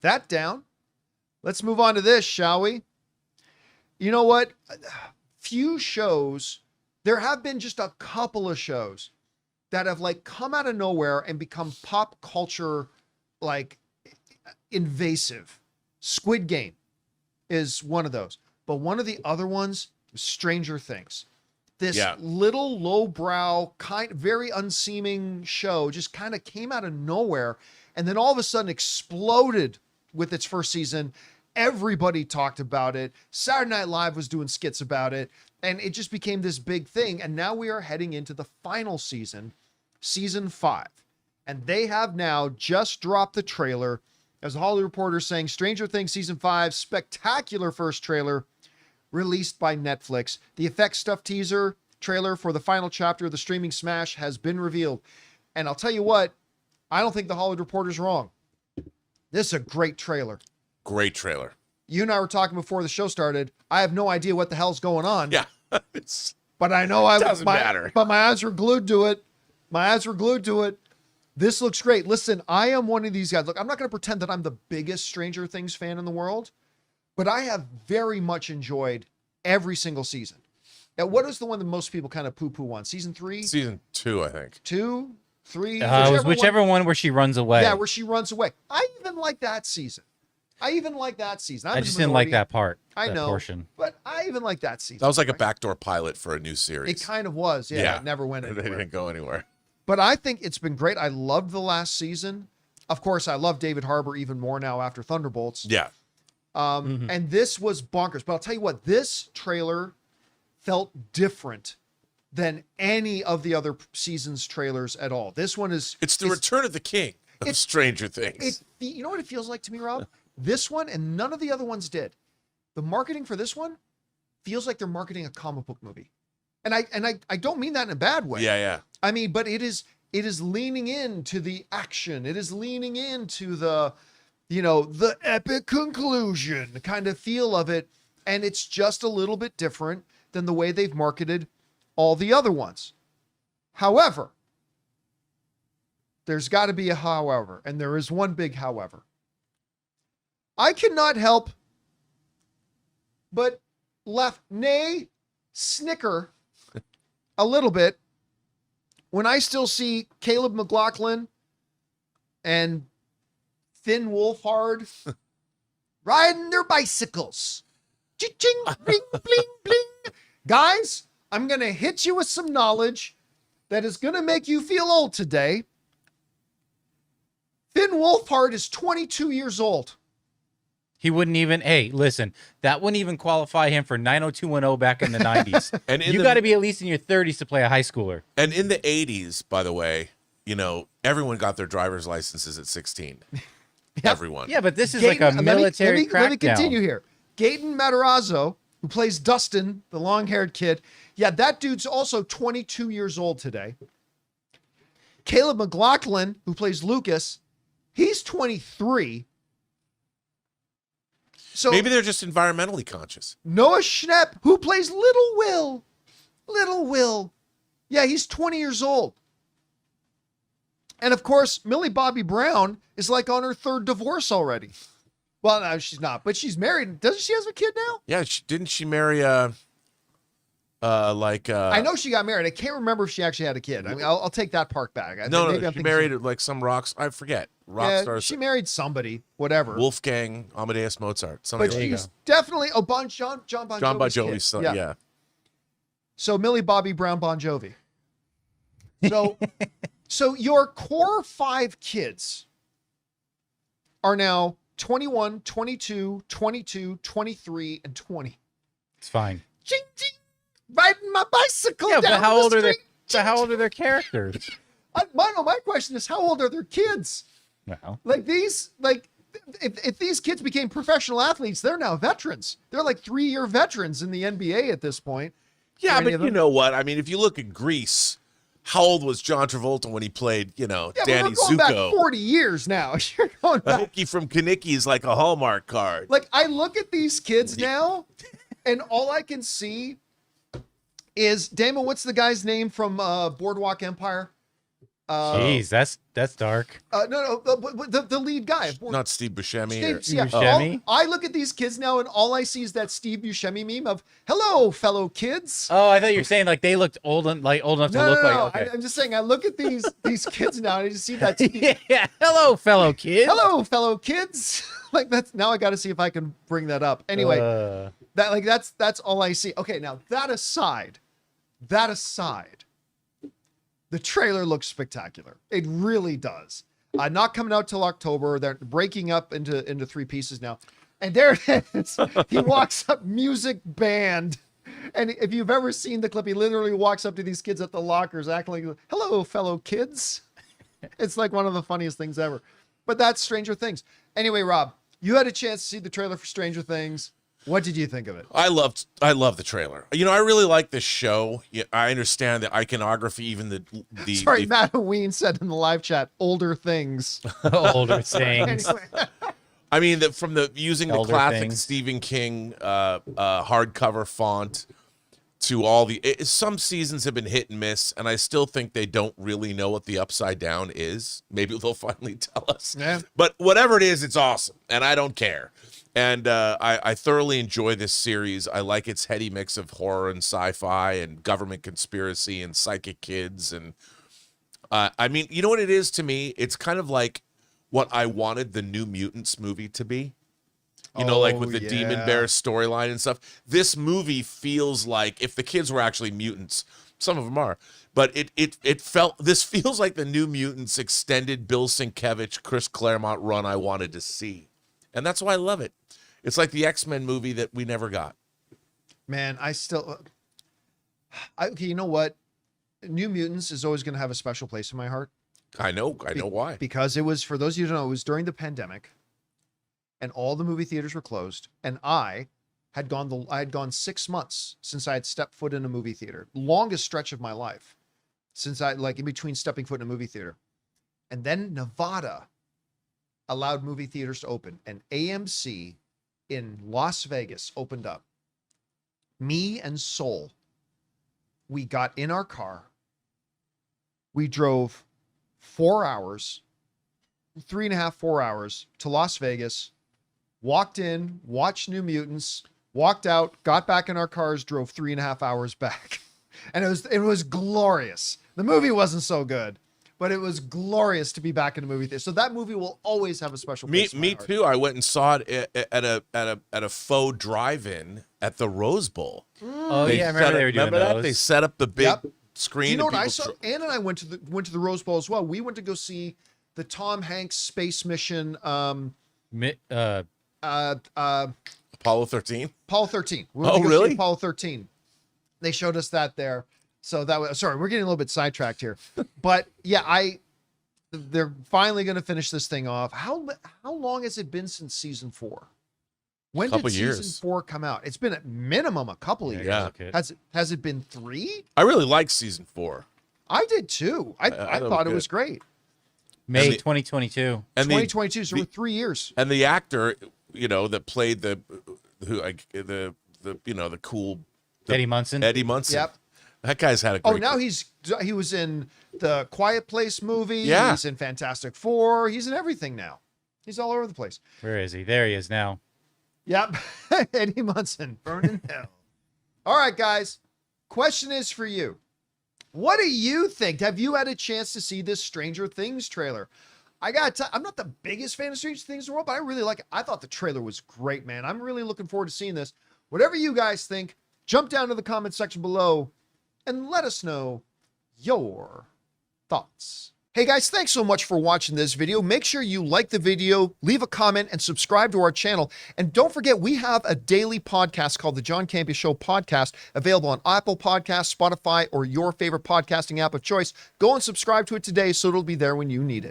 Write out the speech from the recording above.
that down. Let's move on to this, shall we? You know what? Few shows, there have been just a couple of shows that have like come out of nowhere and become pop culture like invasive. Squid Game is one of those. But one of the other ones, Stranger Things. This little lowbrow, very unseeming show just kind of came out of nowhere and then all of a sudden exploded with its first season. Everybody talked about it. Saturday Night Live was doing skits about it, and it just became this big thing. And now we are heading into the final season, season 5. And they have now just dropped the trailer. As the Hollywood Reporter saying, Stranger Things season 5, spectacular first trailer released by Netflix. The effects stuff teaser trailer for the final chapter of the streaming smash has been revealed. And I'll tell you what, I don't think the Hollywood Reporter's wrong. This is a great trailer. Great trailer. You and I were talking before the show started. I have no idea what the hell's going on. Yeah. But I know doesn't matter. But my eyes were glued to it. This looks great. Listen, I am one of these guys. Look, I'm not going to pretend that I'm the biggest Stranger Things fan in the world, but I have very much enjoyed every single season. Now, what is the one that most people kind of poo-poo on? Season 3? Season 2, I think. 2, 3? It was whichever one where she runs away. Yeah, where she runs away. I even like that season. I just didn't like that part. That know, portion. But I even like that season. That was like a backdoor pilot for a new series. It kind of was. Yeah. It never went anywhere. They didn't go anywhere. But I think it's been great. I loved the last season. Of course, I love David Harbour even more now after Thunderbolts. Yeah. And this was bonkers. But I'll tell you what, this trailer felt different than any of the other season's trailers at all. This one is... It's the return of the king of Stranger Things. You know what it feels like to me, Rob? This one and none of the other ones did. The marketing for this one feels like they're marketing a comic book movie. And I don't mean that in a bad way. Yeah. I mean, but it is leaning into the action. It is leaning into the, the epic conclusion kind of feel of it. And it's just a little bit different than the way they've marketed all the other ones. However, there's got to be a however, and there is one big however. I cannot help but snicker a little bit when I still see Caleb McLaughlin and Finn Wolfhard riding their bicycles. Ching, bling, bling, bling. Guys, I'm going to hit you with some knowledge that is going to make you feel old today. Finn Wolfhard is 22 years old. He wouldn't even, listen, that wouldn't even qualify him for 90210 back in the 90s. And you got to be at least in your 30s to play a high schooler. And in the 80s, by the way, everyone got their driver's licenses at 16. Yep. Everyone. Yeah, but this is like a military crackdown. Let me continue here. Gaten Matarazzo, who plays Dustin, the long-haired kid. Yeah, that dude's also 22 years old today. Caleb McLaughlin, who plays Lucas, he's 23. So maybe they're just environmentally conscious. Noah Schnapp, who plays Little Will. Yeah, he's 20 years old. And of course, Millie Bobby Brown is like on her 3rd divorce already. Well, no, she's not, but she's married. Doesn't she have a kid now? Yeah, didn't she marry I know she got married. I can't remember if she actually had a kid. I mean, I'll take that part back. She married like some rocks. I forget. Rock stars. She married somebody, whatever. Wolfgang Amadeus Mozart. But she's definitely John Bon Jovi's son. Yeah. So Millie Bobby Brown Bon Jovi. So your core 5 kids are now 21, 22, 22, 23, and 20. It's fine. Ching, ching, riding my bicycle down but how old the are they? street. So how old are their characters? My question is, how old are their kids? Well, if these kids became professional athletes, they're now veterans. They're like 3-year veterans in the NBA at this point. Yeah, but you know what? I mean, if you look at Greece, how old was John Travolta when he played, Danny Zuko? We're going back 40 years now. You're going back. Hooky from Kaniki is like a Hallmark card. Like, I look at these kids now, and all I can see is, Damon, what's the guy's name from Boardwalk Empire? Jeez, that's dark. No, the lead guy. Not Steve Buscemi. Yeah. Buscemi? I look at these kids now, and all I see is that Steve Buscemi meme of "Hello, fellow kids." Oh, I thought you were saying like they looked old enough to look like. Okay. I'm just saying. I look at these kids now, and I just see that. Yeah. Hello, fellow kids. Hello, fellow kids. Like that's now I got to see if I can bring that up. Anyway, that's all I see. Okay, now that aside, the trailer looks spectacular. It really does. Not coming out till October. They're breaking up into 3 pieces now. And there it is. He walks up, music band. And if you've ever seen the clip, he literally walks up to these kids at the lockers acting like, "Hello, fellow kids." It's like one of the funniest things ever. But that's Stranger Things. Anyway, Rob, you had a chance to see the trailer for Stranger Things. What did you think of it? I love the trailer. I really like this show. Yeah, I understand the iconography, even the Sorry, Matt Ween said in the live chat, "Older things." Older things. Anyway. I mean, from using the Elder classic things. Stephen King hardcover font to all some seasons have been hit and miss, and I still think they don't really know what the Upside Down is. Maybe they'll finally tell us. Yeah. But whatever it is, it's awesome, and I don't care. And I thoroughly enjoy this series. I like its heady mix of horror and sci-fi and government conspiracy and psychic kids. And I mean, you know what it is to me? It's kind of like what I wanted the New Mutants movie to be. Like with the Demon Bear storyline and stuff. This movie feels like, if the kids were actually mutants, some of them are, but this feels like the New Mutants extended Bill Sienkiewicz, Chris Claremont run I wanted to see. And that's why I love it. It's like the X-Men movie that we never got. Man, okay, you know what? New Mutants is always going to have a special place in my heart. I know why. Because it was, for those of you who don't know, it was during the pandemic, and all the movie theaters were closed, and I had gone 6 months since I had stepped foot in a movie theater. Longest stretch of my life since in between stepping foot in a movie theater. And then Nevada allowed movie theaters to open, and AMC in Las Vegas opened up. Me and Soul, we got in our car. We drove 4 hours, 3.5, 4 hours to Las Vegas, walked in, watched New Mutants, walked out, got back in our cars, drove 3.5 hours back. And it was glorious. The movie wasn't so good, but it was glorious to be back in the movie theater. So that movie will always have a special place in my heart. Me too. I went and saw it at a faux drive-in at the Rose Bowl. Oh, yeah, I remember they were doing Remember that? those. They set up the big screen. You know and what I people saw? Ann and I went to the Rose Bowl as well. We went to go see the Tom Hanks space mission. Apollo 13. Apollo 13. We went to go see Apollo 13. They showed us that there. So that was, sorry, we're getting a little bit sidetracked here, but yeah, they're finally going to finish this thing off. How long has it been since season 4? When did season 4 come out? It's been at minimum a couple of years. Yeah. Has it been 3? I really liked season 4. I did too. I thought it was great. May 2022. And 2022, so we're 3 years. And the actor, that played the cool Eddie Munson. Eddie Munson. Yep. That guy's had a great. Oh, now he was in the Quiet Place movie. Yeah. He's in Fantastic Four. He's in everything now. He's all over the place. Where is he? There he is now. Yep. Eddie Munson, burning hell. All right, guys. Question is for you. What do you think? Have you had a chance to see this Stranger Things trailer? I'm not the biggest fan of Stranger Things in the world, but I really like it. I thought the trailer was great, man. I'm really looking forward to seeing this. Whatever you guys think, jump down to the comment section below and let us know your thoughts. Hey guys, thanks so much for watching this video. Make sure you like the video, leave a comment, and subscribe to our channel. And don't forget, we have a daily podcast called the John Campea Show podcast, available on Apple Podcasts, Spotify, or your favorite podcasting app of choice. Go and subscribe to it today so it'll be there when you need it.